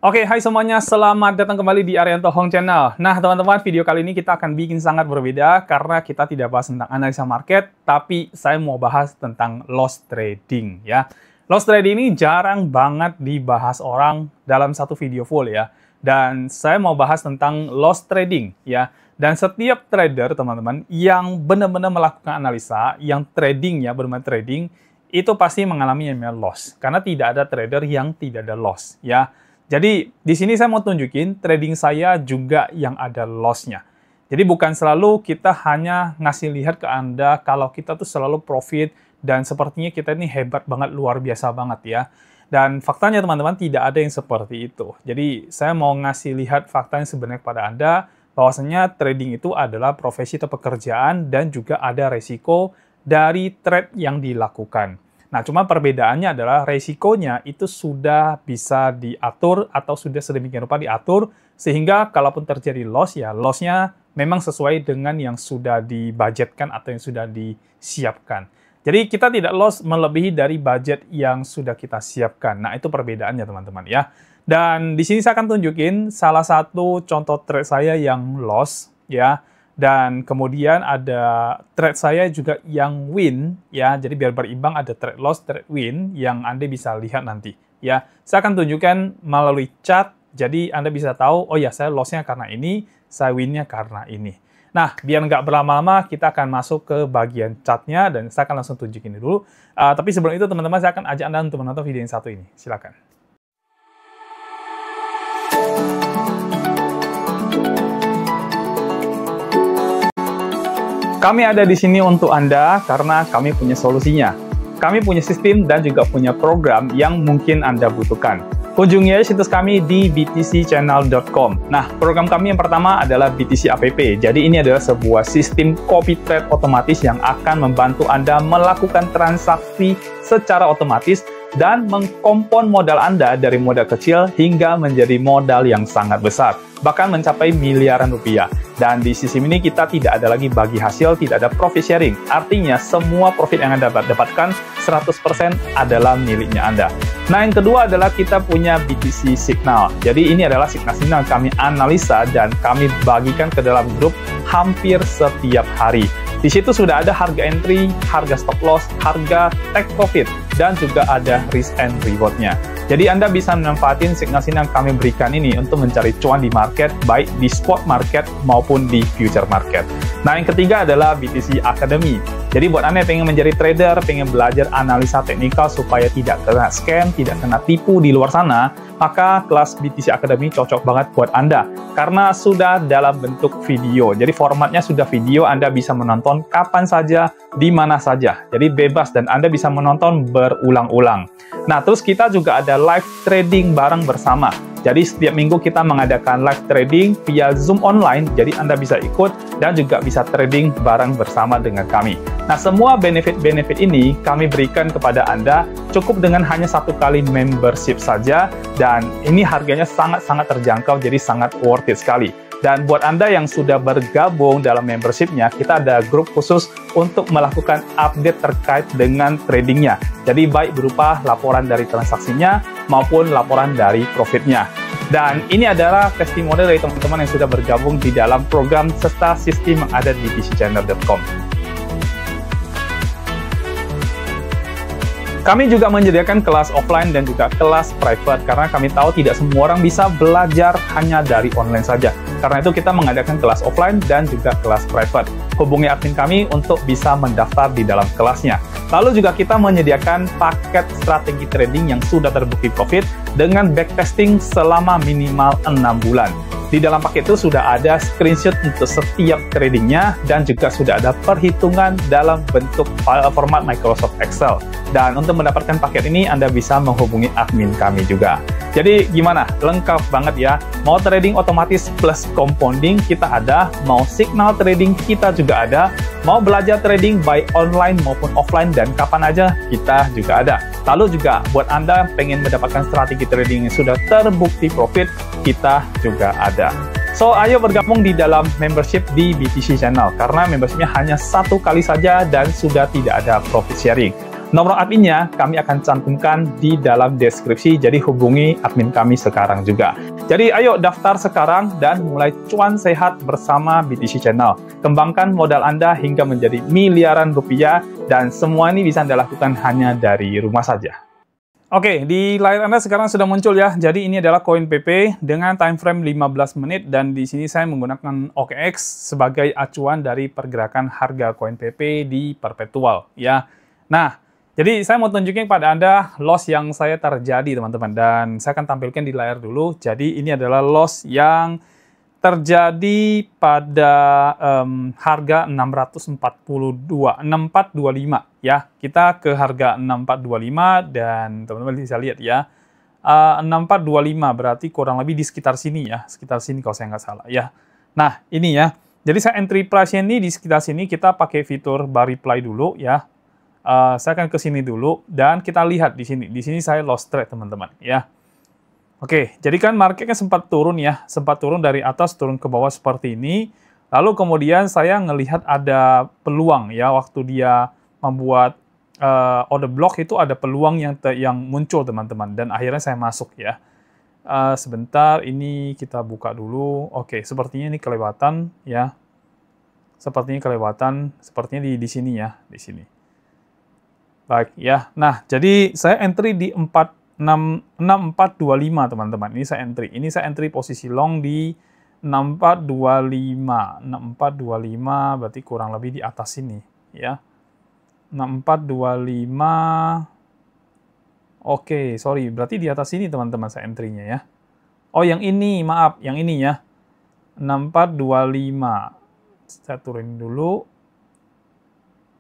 Oke, hai semuanya, selamat datang kembali di Arianto Hong Channel. Nah, teman-teman, video kali ini kita akan bikin sangat berbeda karena kita tidak bahas tentang analisa market, tapi saya mau bahas tentang loss trading ya. Loss trading ini jarang banget dibahas orang dalam satu video full ya. Dan saya mau bahas tentang loss trading ya. Dan setiap trader, teman-teman, yang benar-benar melakukan analisa, yang trading ya, bermain trading, itu pasti mengalami yang namanya loss. Karena tidak ada trader yang tidak ada loss ya. Jadi, di sini saya mau tunjukin trading saya juga yang ada loss-nya. Jadi, bukan selalu kita hanya ngasih lihat ke Anda kalau kita tuh selalu profit dan sepertinya kita ini hebat banget, luar biasa banget ya. Dan faktanya teman-teman tidak ada yang seperti itu. Jadi, saya mau ngasih lihat fakta yang sebenarnya kepada Anda bahwasanya trading itu adalah profesi atau pekerjaan dan juga ada resiko dari trade yang dilakukan. Nah, cuma perbedaannya adalah resikonya itu sudah bisa diatur atau sudah sedemikian rupa diatur, sehingga kalaupun terjadi loss, ya loss-nya memang sesuai dengan yang sudah dibudgetkan atau yang sudah disiapkan. Jadi, kita tidak loss melebihi dari budget yang sudah kita siapkan. Nah, itu perbedaannya, teman-teman, ya. Dan di sini saya akan tunjukin salah satu contoh trade saya yang loss, ya. Dan kemudian ada trade saya juga yang win ya. Jadi biar berimbang ada trade loss, trade win yang Anda bisa lihat nanti ya. Saya akan tunjukkan melalui chart. Jadi Anda bisa tahu, oh ya saya loss-nya karena ini, saya win-nya karena ini. Nah, biar nggak berlama-lama, kita akan masuk ke bagian chart-nya dan saya akan langsung tunjukin dulu. Tapi sebelum itu teman-teman, saya akan ajak Anda untuk menonton video yang satu ini. Silakan. Kami ada di sini untuk Anda karena kami punya solusinya. Kami punya sistem dan juga punya program yang mungkin Anda butuhkan. Kunjungi aja situs kami di btcchannel.com. Nah, program kami yang pertama adalah BTC App. Jadi ini adalah sebuah sistem copy trade otomatis yang akan membantu Anda melakukan transaksi secara otomatis dan mengkompon modal Anda dari modal kecil hingga menjadi modal yang sangat besar, bahkan mencapai miliaran rupiah. Dan di sistem ini kita tidak ada lagi bagi hasil, tidak ada profit sharing. Artinya semua profit yang Anda dapatkan 100% adalah miliknya Anda. Nah, yang kedua adalah kita punya BTC Signal. Jadi ini adalah signal-signal kami analisa dan kami bagikan ke dalam grup hampir setiap hari. Di situ sudah ada harga entry, harga stop loss, harga take profit, dan juga ada risk and reward-nya. Jadi Anda bisa memanfaatkan signal-signal yang kami berikan ini untuk mencari cuan di market, baik di spot market maupun di future market. Nah, yang ketiga adalah BTC Academy. Jadi buat Anda yang pengen menjadi trader, pengen belajar analisa teknikal supaya tidak kena scam, tidak kena tipu di luar sana, maka kelas BTC Academy cocok banget buat Anda. Karena sudah dalam bentuk video. Jadi formatnya sudah video, Anda bisa menonton kapan saja, di mana saja. Jadi bebas dan Anda bisa menonton berulang-ulang. Nah, terus kita juga ada live trading bareng bersama. Jadi setiap minggu kita mengadakan live trading via Zoom online, jadi Anda bisa ikut dan juga bisa trading bareng bersama dengan kami. Nah, semua benefit-benefit ini kami berikan kepada Anda cukup dengan hanya 1 kali membership saja, dan ini harganya sangat-sangat terjangkau, jadi sangat worth it sekali. Dan buat Anda yang sudah bergabung dalam membership-nya, kita ada grup khusus untuk melakukan update terkait dengan tradingnya. Jadi baik berupa laporan dari transaksinya maupun laporan dari profitnya. Dan ini adalah testimoni dari teman-teman yang sudah bergabung di dalam program serta sistem yang ada di btcchannel.com. Kami juga menyediakan kelas offline dan juga kelas private karena kami tahu tidak semua orang bisa belajar hanya dari online saja. Karena itu kita mengadakan kelas offline dan juga kelas private. Hubungi admin kami untuk bisa mendaftar di dalam kelasnya. Lalu juga kita menyediakan paket strategi trading yang sudah terbukti profit dengan backtesting selama minimal 6 bulan. Di dalam paket itu sudah ada screenshot untuk setiap tradingnya dan juga sudah ada perhitungan dalam bentuk file format Microsoft Excel. Dan untuk mendapatkan paket ini, Anda bisa menghubungi admin kami juga. Jadi gimana? Lengkap banget ya. Mau trading otomatis plus compounding kita ada, mau signal trading kita juga ada, mau belajar trading baik online maupun offline dan kapan aja kita juga ada. Lalu juga buat Anda pengen mendapatkan strategi trading yang sudah terbukti profit, kita juga ada. So, ayo bergabung di dalam membership di BTC Channel karena membershipnya hanya 1 kali saja dan sudah tidak ada profit sharing. Nomor adminnya kami akan cantumkan di dalam deskripsi, jadi hubungi admin kami sekarang juga. Jadi ayo daftar sekarang dan mulai cuan sehat bersama BTC Channel. Kembangkan modal Anda hingga menjadi miliaran rupiah, dan semua ini bisa Anda lakukan hanya dari rumah saja. Oke, di layar Anda sekarang sudah muncul ya. Jadi ini adalah koin PP dengan time frame 15 menit, dan di sini saya menggunakan OKX sebagai acuan dari pergerakan harga koin PP di perpetual ya. Nah, jadi saya mau tunjukin kepada Anda loss yang saya terjadi teman-teman, dan saya akan tampilkan di layar dulu. Jadi ini adalah loss yang terjadi pada harga 6425 ya. Kita ke harga 6425 dan teman-teman bisa lihat ya. 6425 berarti kurang lebih di sekitar sini ya, sekitar sini kalau saya nggak salah ya. Nah, ini ya. Jadi saya entry price ini di sekitar sini, kita pakai fitur bar reply dulu ya. Saya akan ke sini dulu dan kita lihat di sini. Di sini saya lost trade teman-teman ya. Oke, jadi kan marketnya sempat turun ya, sempat turun dari atas turun ke bawah seperti ini. Lalu kemudian saya ngelihat ada peluang ya, waktu dia membuat order block itu ada peluang yang muncul teman-teman, dan akhirnya saya masuk ya. Sebentar, ini kita buka dulu. Oke, sepertinya ini kelewatan ya. Sepertinya kelewatan, sepertinya di sini ya, di sini. Baik ya. Nah, jadi saya entry di 6425 teman-teman. Ini saya entry. Ini saya entry posisi long di 6425. 6425 berarti kurang lebih di atas sini ya. 6425. Oke, sorry. Berarti di atas sini teman-teman saya entry-nya ya. Oh, yang ini, maaf, yang ini ya. 6425. Saya turunin dulu.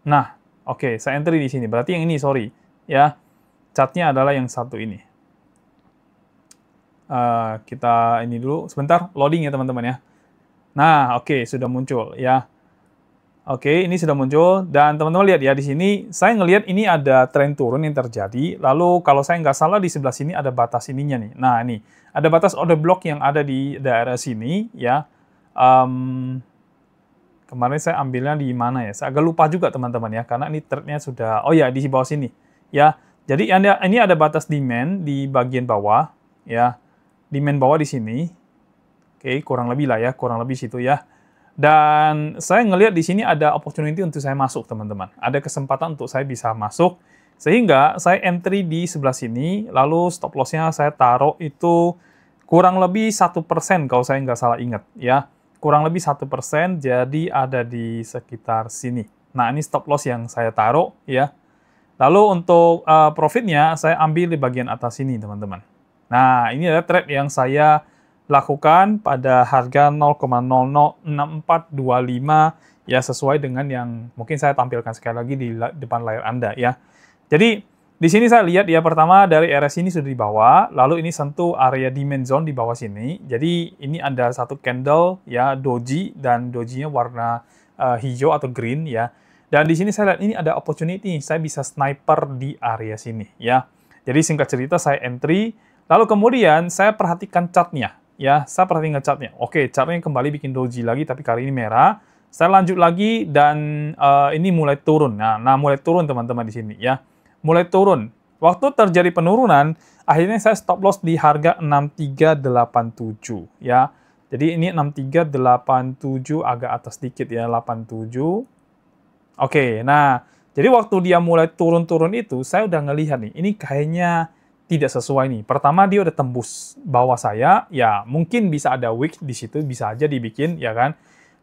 Nah, oke, saya entry di sini. Berarti yang ini, sorry ya. Chartnya adalah yang satu ini. Kita ini dulu, sebentar, loading ya teman-teman ya. Nah, oke, sudah muncul ya. Oke, ini sudah muncul, dan teman-teman lihat ya, di sini saya ngelihat ini ada tren turun yang terjadi. Lalu kalau saya nggak salah di sebelah sini ada batas ininya nih. Nah, ini ada batas order block yang ada di daerah sini ya. Kemarin saya ambilnya di mana ya? Saya agak lupa juga teman-teman ya, karena ini trade-nya sudah, oh ya, di bawah sini ya. Jadi ini ada batas demand di bagian bawah ya. Demand bawah di sini. Oke, kurang lebih lah ya, kurang lebih situ ya. Dan saya ngelihat di sini ada opportunity untuk saya masuk, teman-teman. Ada kesempatan untuk saya bisa masuk, sehingga saya entry di sebelah sini, lalu stop loss-nya saya taruh itu kurang lebih 1% kalau saya nggak salah ingat ya. Kurang lebih 1%, jadi ada di sekitar sini. Nah, ini stop loss yang saya taruh ya. Lalu untuk profitnya saya ambil di bagian atas sini, teman-teman. Nah, ini adalah trade yang saya lakukan pada harga 0,006425 ya, sesuai dengan yang mungkin saya tampilkan sekali lagi di depan layar Anda ya. Jadi di sini saya lihat ya, pertama dari RS ini sudah di bawah, lalu ini sentuh area demand zone di bawah sini. Jadi ini ada satu candle ya, doji, dan dojinya warna hijau atau green ya. Dan di sini saya lihat ini ada opportunity, saya bisa sniper di area sini ya. Jadi singkat cerita saya entry, lalu kemudian saya perhatikan chartnya ya, saya perhatikan chartnya. Oke, chartnya kembali bikin doji lagi, tapi kali ini merah. Saya lanjut lagi dan ini mulai turun. Nah, mulai turun teman-teman di sini ya, mulai turun. Waktu terjadi penurunan, akhirnya saya stop loss di harga 6387 ya. Jadi ini 6387 agak atas dikit ya, 87. Oke, nah, jadi waktu dia mulai turun-turun itu, saya udah ngelihat nih, ini kayaknya tidak sesuai nih. Pertama, dia udah tembus bawah saya, ya mungkin bisa ada wick di situ, bisa aja dibikin, ya kan?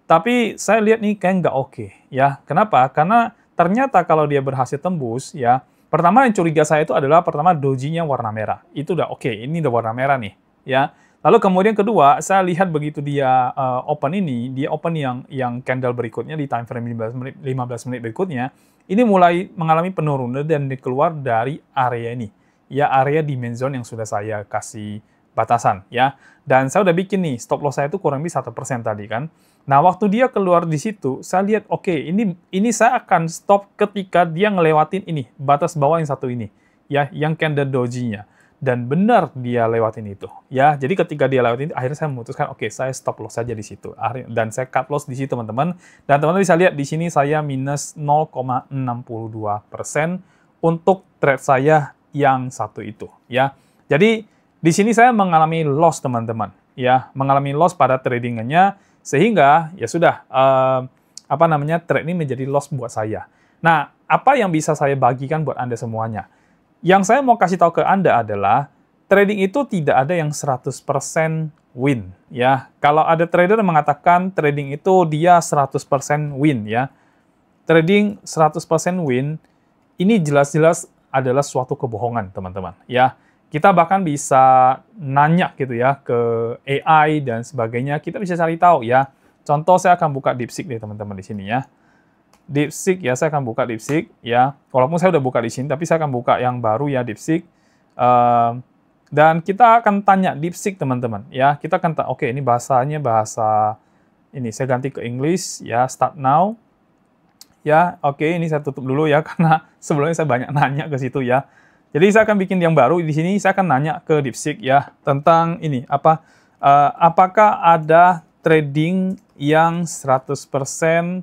Tapi saya lihat nih kayak nggak oke, ya. Kenapa? Karena ternyata kalau dia berhasil tembus, ya, pertama yang curiga saya itu adalah, pertama dojinya warna merah. Itu udah oke, ini udah warna merah nih, ya. Lalu kemudian kedua, saya lihat begitu dia open ini, dia open yang candle berikutnya di time frame 15 menit berikutnya, ini mulai mengalami penurunan dan keluar dari area ini. Ya, area demand zone yang sudah saya kasih batasan ya. Dan saya udah bikin nih, stop loss saya itu kurang lebih 1% tadi kan. Nah, waktu dia keluar di situ, saya lihat oke, ini saya akan stop ketika dia ngelewatin ini, batas bawah yang satu ini. Ya, yang candle doji-nya. Dan benar dia lewatin itu ya. Jadi ketika dia lewatin itu, akhirnya saya memutuskan oke, saya stop loss saja di situ. Dan saya cut loss di situ teman-teman. Dan teman-teman bisa lihat di sini saya minus 0,62% untuk trade saya yang satu itu, ya. Jadi di sini saya mengalami loss, teman-teman, ya, mengalami loss pada tradingannya, sehingga ya sudah, trade ini menjadi loss buat saya. Nah, apa yang bisa saya bagikan buat Anda semuanya? Yang saya mau kasih tahu ke Anda adalah, trading itu tidak ada yang 100% win, ya. Kalau ada trader yang mengatakan trading itu dia 100% win, ya. Trading 100% win, ini jelas-jelas adalah suatu kebohongan, teman-teman, ya. Kita bahkan bisa nanya gitu ya ke AI dan sebagainya, kita bisa cari tahu, ya. Contoh, saya akan buka DeepSeek nih, teman-teman, di sini, ya. DeepSeek, ya, saya akan buka DeepSeek, ya. Walaupun saya udah buka di sini, tapi saya akan buka yang baru, ya, DeepSeek. Dan kita akan tanya DeepSeek, teman-teman, ya. Kita akan oke, ini bahasanya bahasa ini, saya ganti ke English, ya, start now. Ya, oke, ini saya tutup dulu ya, karena sebelumnya saya banyak nanya ke situ, ya. Jadi saya akan bikin yang baru di sini, saya akan nanya ke DeepSeek, ya, tentang ini, apakah ada trading yang 100%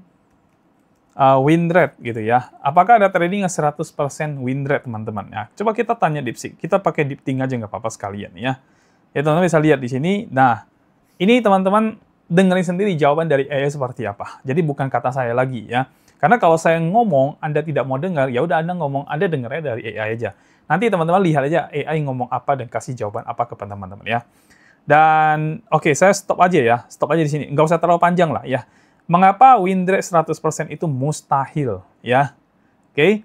win rate gitu ya. Apakah ada trading yang 100% win rate, teman-teman? Ya, coba kita tanya DeepSeek. Kita pakai DeepThink aja nggak apa-apa sekalian ya. Ya, teman-teman bisa lihat di sini. Nah, ini teman-teman dengerin sendiri jawaban dari AI seperti apa. Jadi bukan kata saya lagi ya. Karena kalau saya ngomong, Anda tidak mau dengar, ya udah Anda ngomong, Anda dengarnya dari AI aja. Nanti teman-teman lihat aja AI ngomong apa dan kasih jawaban apa ke teman-teman ya. Dan oke, saya stop aja ya. Stop aja di sini. Nggak usah terlalu panjang lah ya. Mengapa win rate 100% itu mustahil, ya? Oke.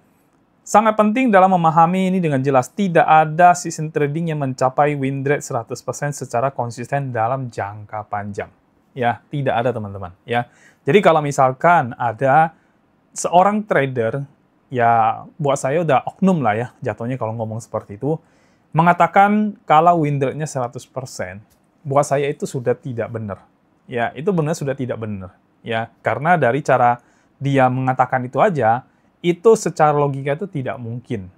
Sangat penting dalam memahami ini dengan jelas. Tidak ada sistem trading yang mencapai win rate 100% secara konsisten dalam jangka panjang. Ya, tidak ada, teman-teman, ya. Jadi kalau misalkan ada seorang trader, ya buat saya udah oknum lah ya, jatuhnya kalau ngomong seperti itu, mengatakan kalau win rate-nya 100%, buat saya itu sudah tidak benar. Ya, itu benar sudah tidak benar. Ya, karena dari cara dia mengatakan itu aja, itu secara logika itu tidak mungkin.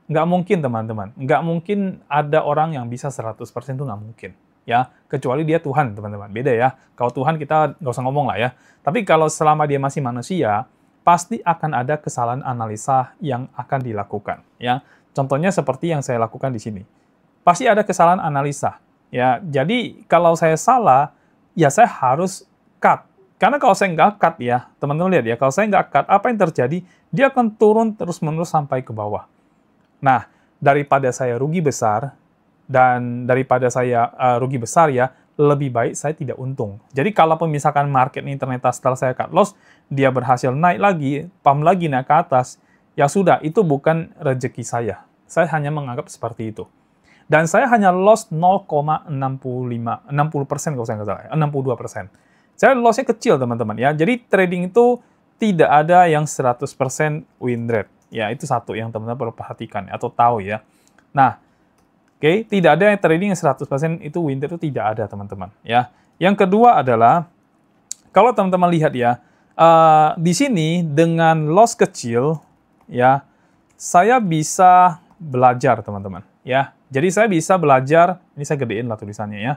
Nggak mungkin, teman-teman. Nggak mungkin ada orang yang bisa 100% itu nggak mungkin. Ya, kecuali dia Tuhan, teman-teman. Beda ya. Kalau Tuhan kita nggak usah ngomong lah ya. Tapi kalau selama dia masih manusia, pasti akan ada kesalahan analisa yang akan dilakukan. Ya, contohnya seperti yang saya lakukan di sini. Pasti ada kesalahan analisa. Ya, jadi kalau saya salah, ya saya harus cut. Karena kalau saya nggak cut ya, teman-teman lihat ya, kalau saya nggak cut, apa yang terjadi? Dia akan turun terus-menerus sampai ke bawah. Nah, daripada saya rugi besar, dan daripada saya rugi besar ya, lebih baik saya tidak untung. Jadi kalau misalkan market ini ternyata setelah saya cut loss, dia berhasil naik lagi, pump lagi naik ke atas, ya sudah, itu bukan rezeki saya. Saya hanya menganggap seperti itu. Dan saya hanya loss 0,60% kalau saya nggak salah, 62%. Saya loss-nya kecil, teman-teman ya. Jadi trading itu tidak ada yang 100% win rate. Ya, itu satu yang teman-teman perlu perhatikan atau tahu ya. Nah, oke, tidak ada yang trading yang 100% itu win rate, itu tidak ada, teman-teman ya. Yang kedua adalah kalau teman-teman lihat ya, di sini dengan loss kecil ya, saya bisa belajar, teman-teman ya. Jadi saya bisa belajar, ini saya gedein lah tulisannya ya.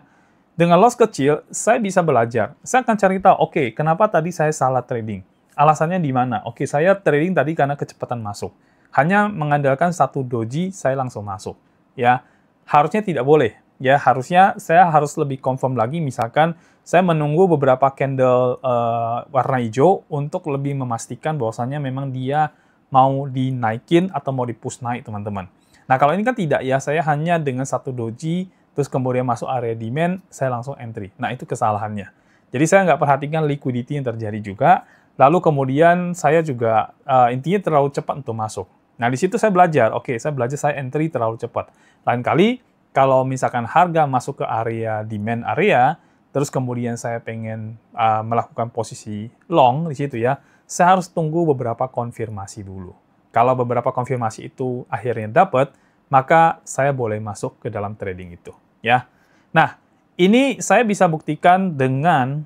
Dengan loss kecil, saya bisa belajar. Saya akan cari tahu, oke, kenapa tadi saya salah trading? Alasannya di mana? Oke, saya trading tadi karena kecepatan masuk. Hanya mengandalkan satu doji, saya langsung masuk. Ya, harusnya tidak boleh. Ya, harusnya saya harus lebih confirm lagi. Misalkan, saya menunggu beberapa candle warna hijau untuk lebih memastikan bahwasannya memang dia mau dinaikin atau mau di-push naik, teman-teman. Nah, kalau ini kan tidak ya, saya hanya dengan satu doji, terus kemudian masuk area demand, saya langsung entry. Nah, itu kesalahannya. Jadi saya nggak perhatikan liquidity yang terjadi juga, lalu kemudian saya juga intinya terlalu cepat untuk masuk. Nah, di situ saya belajar, oke, saya belajar saya entry terlalu cepat. Lain kali, kalau misalkan harga masuk ke area demand area, terus kemudian saya pengen melakukan posisi long di situ ya, saya harus tunggu beberapa konfirmasi dulu. Kalau beberapa konfirmasi itu akhirnya dapat, maka saya boleh masuk ke dalam trading itu, ya. Nah, ini saya bisa buktikan dengan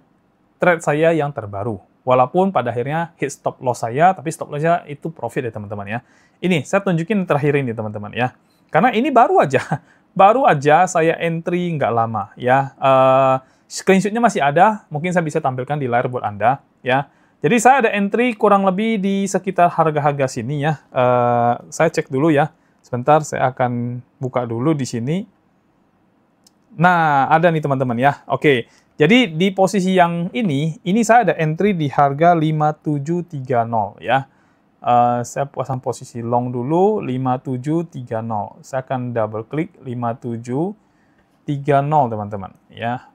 trade saya yang terbaru. Walaupun pada akhirnya hit stop loss saya, tapi stop loss-nya itu profit ya, teman-teman ya. Ini, saya tunjukin terakhir ini, teman-teman ya. Karena ini baru aja. Baru aja saya entry nggak lama, ya. Screenshot-nya masih ada, mungkin saya bisa tampilkan di layar buat Anda, ya. Jadi saya ada entry kurang lebih di sekitar harga-harga sini ya. Saya cek dulu ya. Sebentar, saya akan buka dulu di sini. Nah, ada nih teman-teman ya. Oke, jadi di posisi yang ini saya ada entry di harga 5730 ya. Saya pasang posisi long dulu, 5730. Saya akan double klik 5730 teman-teman ya.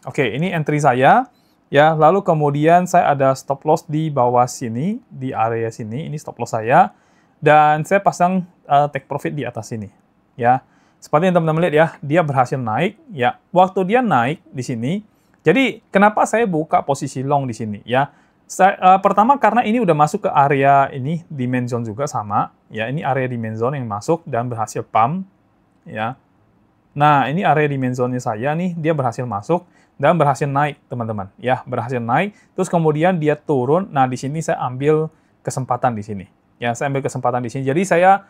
Oke, ini entry saya. Ya, lalu kemudian saya ada stop loss di bawah sini, di area sini, ini stop loss saya. Dan saya pasang take profit di atas sini. Ya, seperti yang teman-teman lihat ya, dia berhasil naik. Ya, waktu dia naik di sini, jadi kenapa saya buka posisi long di sini? Ya, pertama karena ini udah masuk ke area ini, demand zone juga sama. Ya, ini area demand zone yang masuk dan berhasil pump. Ya, nah ini area demand zone-nya saya nih, dia berhasil masuk. Dan berhasil naik, teman-teman. Ya, berhasil naik. Terus kemudian dia turun. Nah, di sini saya ambil kesempatan di sini. Ya, saya ambil kesempatan di sini. Jadi saya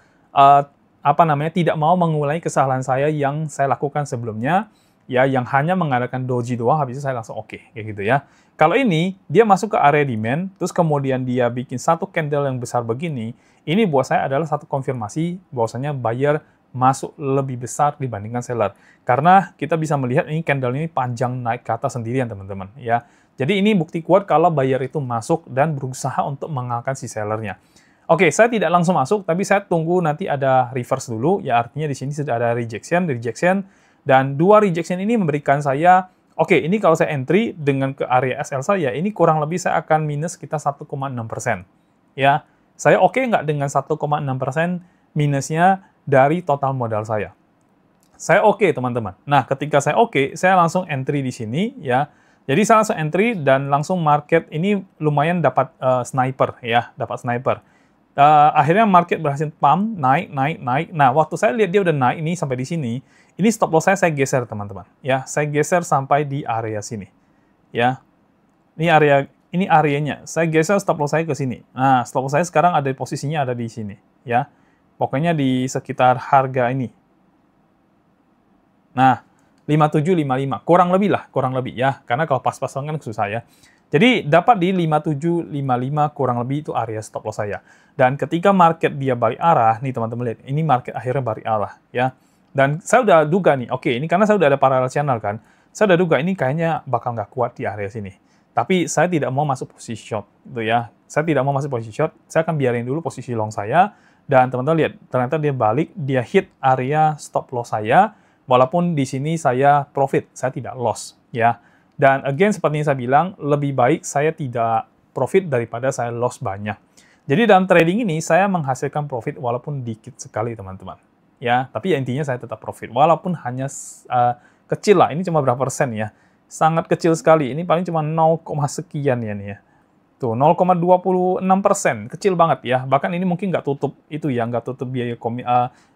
tidak mau mengulangi kesalahan saya yang saya lakukan sebelumnya, ya, yang hanya mengadakan doji doang, habis itu saya langsung oke, kayak gitu ya. Kalau ini dia masuk ke area demand, terus kemudian dia bikin satu candle yang besar begini, ini buat saya adalah satu konfirmasi bahwasanya buyer masuk lebih besar dibandingkan seller. Karena kita bisa melihat ini candle ini panjang naik ke atas sendirian, teman-teman. Ya, jadi ini bukti kuat kalau buyer itu masuk dan berusaha untuk mengalahkan si sellernya. Oke, saya tidak langsung masuk, tapi saya tunggu nanti ada reverse dulu. Ya, artinya di sini sudah ada rejection, dan dua rejection ini memberikan saya, oke, ini kalau saya entry dengan ke area SL saya, ini kurang lebih saya akan minus sekitar 1,6%. Ya, saya oke nggak dengan 1,6% minusnya dari total modal saya? Saya oke, teman-teman. Nah, ketika saya oke, saya langsung entry di sini ya. Jadi saya langsung entry dan langsung market ini lumayan dapat sniper ya, dapat sniper. Akhirnya market berhasil pump, naik. Nah, waktu saya lihat dia udah naik ini sampai di sini, ini stop loss saya geser, teman-teman. Ya, saya geser sampai di area sini. Ya. Ini areanya. Saya geser stop loss saya ke sini. Nah, stop loss saya sekarang ada posisinya ada di sini, ya. Pokoknya di sekitar harga ini. Nah, 5755, kurang lebih ya. Karena kalau pas-pasan kan susah ya. Jadi dapat di 5755 kurang lebih itu area stop loss saya. Dan ketika market dia balik arah, nih teman-teman lihat, ini market akhirnya balik arah ya. Dan saya udah duga nih, oke, ini karena saya udah ada parallel channel kan, saya udah duga ini kayaknya bakal nggak kuat di area sini. Tapi saya tidak mau masuk posisi short, gitu ya. Saya tidak mau masuk posisi short, saya akan biarin dulu posisi long saya. Dan teman-teman lihat, ternyata dia balik, dia hit area stop loss saya, walaupun di sini saya profit, saya tidak loss, ya. Dan again, seperti yang saya bilang, lebih baik saya tidak profit daripada saya loss banyak. Jadi dalam trading ini, saya menghasilkan profit walaupun dikit sekali, teman-teman. Ya, tapi ya intinya saya tetap profit, walaupun hanya kecil lah, ini cuma berapa persen ya. Sangat kecil sekali, ini paling cuma 0, sekian ya nih ya. Tuh, 0,26%, kecil banget ya. Bahkan ini mungkin nggak tutup itu ya, nggak tutup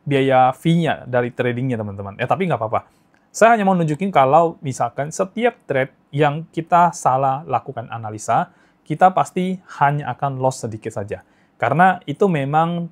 biaya fee-nya dari tradingnya, teman-teman. Ya, tapi nggak apa-apa. Saya hanya mau nunjukin kalau misalkan setiap trade yang kita salah lakukan analisa, kita pasti hanya akan loss sedikit saja. Karena itu memang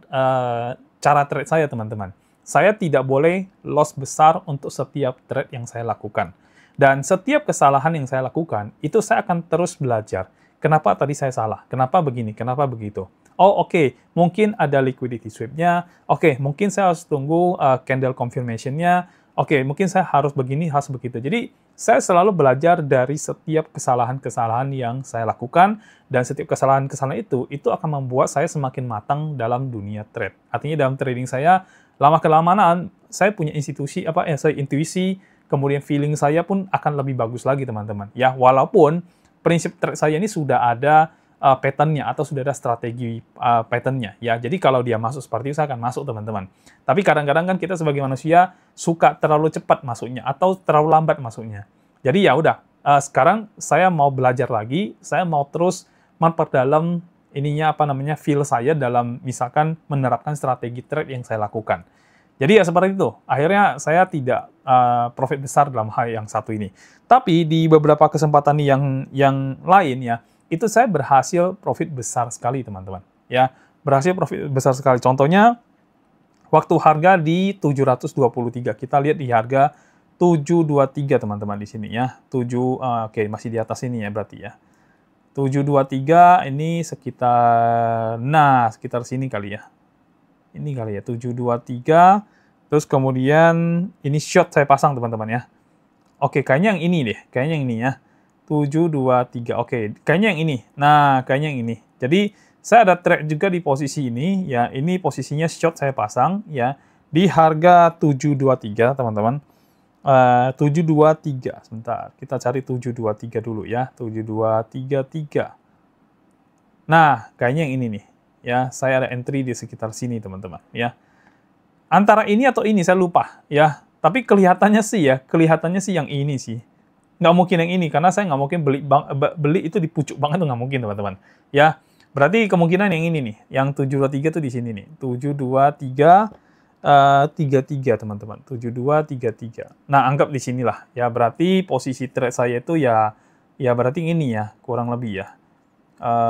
cara trade saya, teman-teman. Saya tidak boleh loss besar untuk setiap trade yang saya lakukan. Dan setiap kesalahan yang saya lakukan, itu saya akan terus belajar. Kenapa tadi saya salah? Kenapa begini? Kenapa begitu? Oh, oke. Mungkin ada liquidity sweep-nya. Oke, mungkin saya harus tunggu candle confirmation-nya. Oke, mungkin saya harus begini, harus begitu. Jadi, saya selalu belajar dari setiap kesalahan-kesalahan yang saya lakukan. Dan setiap kesalahan-kesalahan itu akan membuat saya semakin matang dalam dunia trade. Artinya dalam trading saya, lama-kelamaan, saya punya intuisi, kemudian feeling saya pun akan lebih bagus lagi, teman-teman. Ya, walaupun prinsip trade saya ini sudah ada pattern-nya atau sudah ada strategi pattern-nya ya. Jadi kalau dia masuk seperti itu saya akan masuk, teman-teman. Tapi kadang-kadang kan kita sebagai manusia suka terlalu cepat masuknya atau terlalu lambat masuknya. Jadi ya udah, sekarang saya mau belajar lagi, saya mau terus memperdalam feel saya dalam misalkan menerapkan strategi trade yang saya lakukan. Jadi ya seperti itu. Akhirnya saya tidak profit besar dalam hal yang satu ini. Tapi di beberapa kesempatan yang lain ya, itu saya berhasil profit besar sekali, teman-teman. Ya, berhasil profit besar sekali. Contohnya waktu harga di 723, kita lihat di harga 723, teman-teman, di sini ya. Oke, masih di atas ini ya berarti ya. 723 ini sekitar, nah sekitar sini kali ya. Ini kali ya, 723. Terus kemudian ini short saya pasang teman-teman ya. Oke, kayaknya yang ini deh. Kayaknya yang ini ya. 723. Oke, kayaknya yang ini. Nah, kayaknya yang ini. Jadi, saya ada trade juga di posisi ini. Ya, ini posisinya short saya pasang ya. Di harga 723, teman-teman. 723. Sebentar, kita cari 723 dulu ya. 7233. Nah, kayaknya yang ini nih. Ya, saya ada entry di sekitar sini, teman-teman. Ya. Antara ini atau ini, saya lupa. Ya, tapi kelihatannya sih yang ini sih. Nggak mungkin yang ini, karena saya nggak mungkin beli itu di pucuk banget, tuh nggak mungkin, teman-teman. Ya, berarti kemungkinan yang ini nih. Yang 723 tuh di sini nih. 72333, teman-teman. 7233. Nah, anggap di sinilah. Ya, berarti posisi trade saya itu ya berarti ini ya, kurang lebih ya.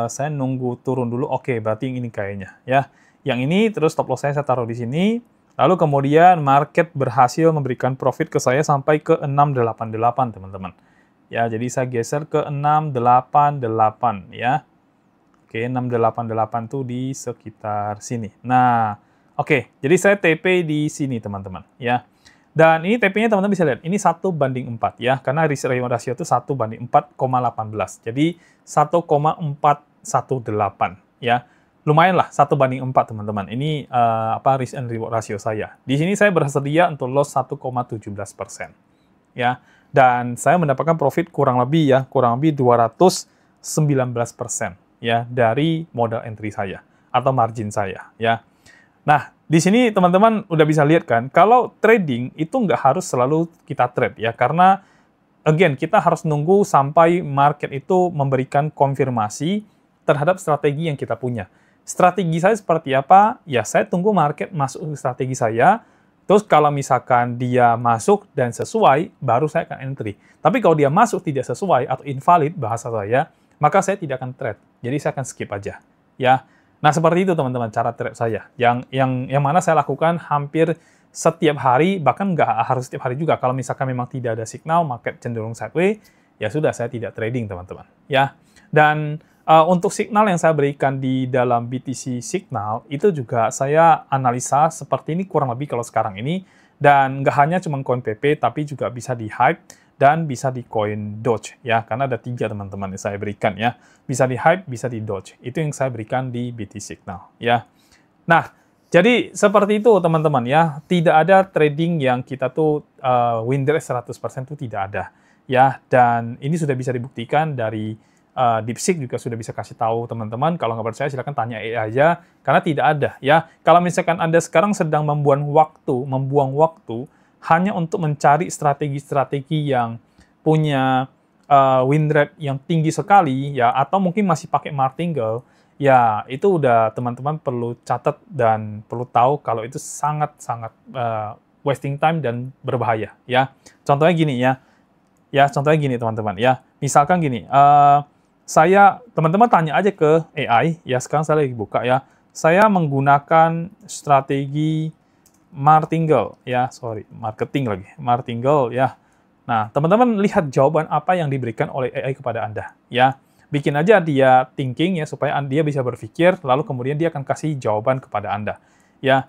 Saya nunggu turun dulu. Oke, berarti yang ini kayaknya. Ya, yang ini terus stop loss saya taruh di sini. Lalu kemudian market berhasil memberikan profit ke saya sampai ke 688, teman-teman. Ya, jadi saya geser ke 688 ya. Oke, 688 tuh di sekitar sini. Nah, oke, jadi saya TP di sini, teman-teman, ya. Dan ini TP-nya teman-teman bisa lihat, ini 1/4 ya, karena risk reward ratio itu 1/4,18. Jadi 1,418 ya. Lumayan lah, 1/4, teman-teman. Ini risk and reward ratio saya. Di sini saya bersedia untuk loss 1,17%. Ya. Dan saya mendapatkan profit kurang lebih 219% ya dari modal entry saya atau margin saya ya. Nah, di sini teman-teman udah bisa lihat kan, kalau trading itu nggak harus selalu kita trade ya, karena again kita harus nunggu sampai market itu memberikan konfirmasi terhadap strategi yang kita punya. Strategi saya seperti apa? Ya, saya tunggu market masuk ke strategi saya. Terus kalau misalkan dia masuk dan sesuai, baru saya akan entry. Tapi kalau dia masuk tidak sesuai atau invalid bahasa saya, maka saya tidak akan trade. Jadi saya akan skip aja. Ya. Nah, seperti itu teman-teman cara trade saya. Yang mana saya lakukan hampir setiap hari, bahkan nggak harus setiap hari juga. Kalau misalkan memang tidak ada signal, market cenderung sideways, ya sudah saya tidak trading, teman-teman. Ya. Dan untuk signal yang saya berikan di dalam BTC Signal, itu juga saya analisa seperti ini kurang lebih kalau sekarang ini. Dan nggak hanya cuma koin PP, tapi juga bisa di Hype dan bisa di koin Doge. Ya, karena ada 3 teman-teman yang saya berikan ya. Bisa di Hype, bisa di Doge. Itu yang saya berikan di BTC Signal. Ya. Nah, jadi seperti itu teman-teman ya. Tidak ada trading yang kita tuh win rate 100% itu tidak ada. Ya, dan ini sudah bisa dibuktikan dari DeepSeek juga sudah bisa kasih tahu teman-teman. Kalau nggak percaya silahkan tanya AI aja, karena tidak ada ya. Kalau misalkan Anda sekarang sedang membuang waktu hanya untuk mencari strategi-strategi yang punya win rate yang tinggi sekali ya, atau mungkin masih pakai martingale, ya itu udah teman-teman perlu catat dan perlu tahu kalau itu sangat-sangat wasting time dan berbahaya ya. Contohnya gini ya. Ya, contohnya gini teman-teman ya. Misalkan gini, teman-teman tanya aja ke AI, ya sekarang saya lagi buka ya. Saya menggunakan strategi martingale, ya, martingale ya. Nah, teman-teman lihat jawaban apa yang diberikan oleh AI kepada Anda, ya. Bikin aja dia thinking ya, supaya dia bisa berpikir, lalu kemudian dia akan kasih jawaban kepada Anda. Ya,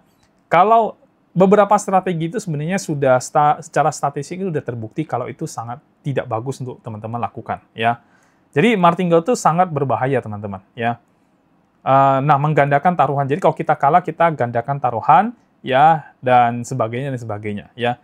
kalau beberapa strategi itu sebenarnya sudah secara statistik itu sudah terbukti kalau itu sangat tidak bagus untuk teman-teman lakukan, ya. Jadi martingale itu sangat berbahaya, teman-teman. Ya. Nah, menggandakan taruhan. Jadi kalau kita kalah, kita gandakan taruhan, ya, dan sebagainya. Ya.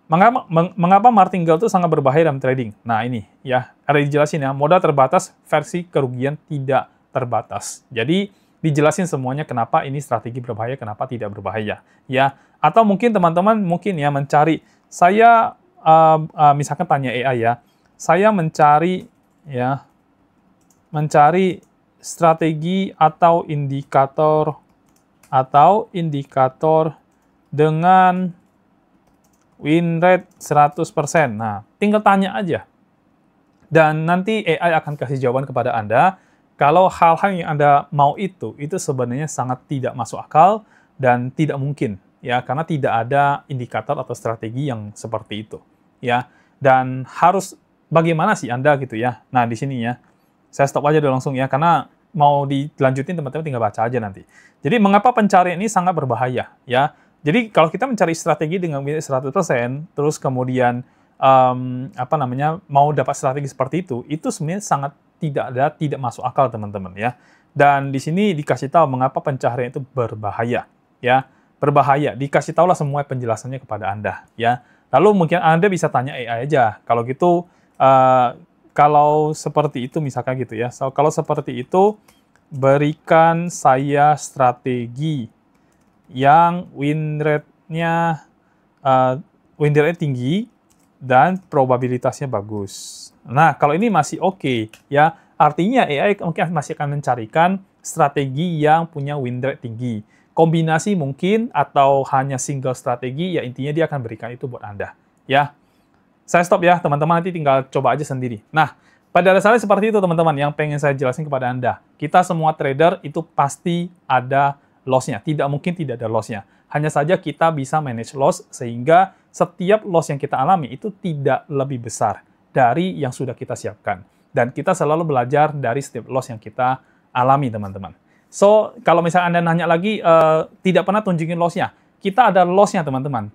Mengapa martingale itu sangat berbahaya dalam trading? Nah, ini, ya, ada dijelasin ya. Modal terbatas versi kerugian tidak terbatas. Jadi dijelasin semuanya kenapa ini strategi berbahaya, kenapa tidak berbahaya. Ya. Atau mungkin teman-teman ya mencari, saya misalkan tanya AI ya, saya mencari strategi atau indikator dengan win rate 100%. Nah, tinggal tanya aja. Dan nanti AI akan kasih jawaban kepada Anda kalau hal-hal yang Anda mau itu sebenarnya sangat tidak masuk akal dan tidak mungkin ya, karena tidak ada indikator atau strategi yang seperti itu ya. Dan harus bagaimana sih Anda gitu ya. Nah, di sini ya. Saya stop aja dulu langsung ya, karena mau dilanjutin teman-teman tinggal baca aja nanti. Jadi mengapa pencarian ini sangat berbahaya ya? Jadi kalau kita mencari strategi dengan 100%, terus kemudian mau dapat strategi seperti itu sebenarnya sangat tidak masuk akal teman-teman ya. Dan di sini dikasih tahu mengapa pencarian itu berbahaya ya. Berbahaya, dikasih tahulah semua penjelasannya kepada Anda ya. Lalu mungkin Anda bisa tanya AI aja. Kalau gitu kalau seperti itu misalkan gitu ya. Kalau seperti itu, berikan saya strategi yang win rate-nya tinggi dan probabilitasnya bagus. Nah, kalau ini masih oke ya. Artinya AI mungkin masih akan mencarikan strategi yang punya win rate tinggi. Kombinasi mungkin atau hanya single strategi, ya intinya dia akan berikan itu buat Anda ya. Saya stop ya, teman-teman, nanti tinggal coba aja sendiri. Nah, pada dasarnya seperti itu, teman-teman, yang pengen saya jelasin kepada Anda. Kita semua trader itu pasti ada loss-nya. Tidak mungkin tidak ada loss-nya. Hanya saja kita bisa manage loss, sehingga setiap loss yang kita alami itu tidak lebih besar dari yang sudah kita siapkan. Dan kita selalu belajar dari setiap loss yang kita alami, teman-teman. So, kalau misalnya Anda nanya lagi, tidak pernah tunjukin loss-nya. Kita ada loss-nya, teman-teman.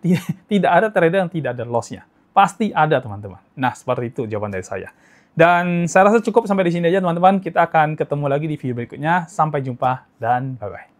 Tidak ada trader yang tidak ada loss-nya. Pasti ada, teman-teman. Nah, seperti itu jawaban dari saya. Dan saya rasa cukup sampai di sini aja, teman-teman. Kita akan ketemu lagi di video berikutnya. Sampai jumpa dan bye-bye.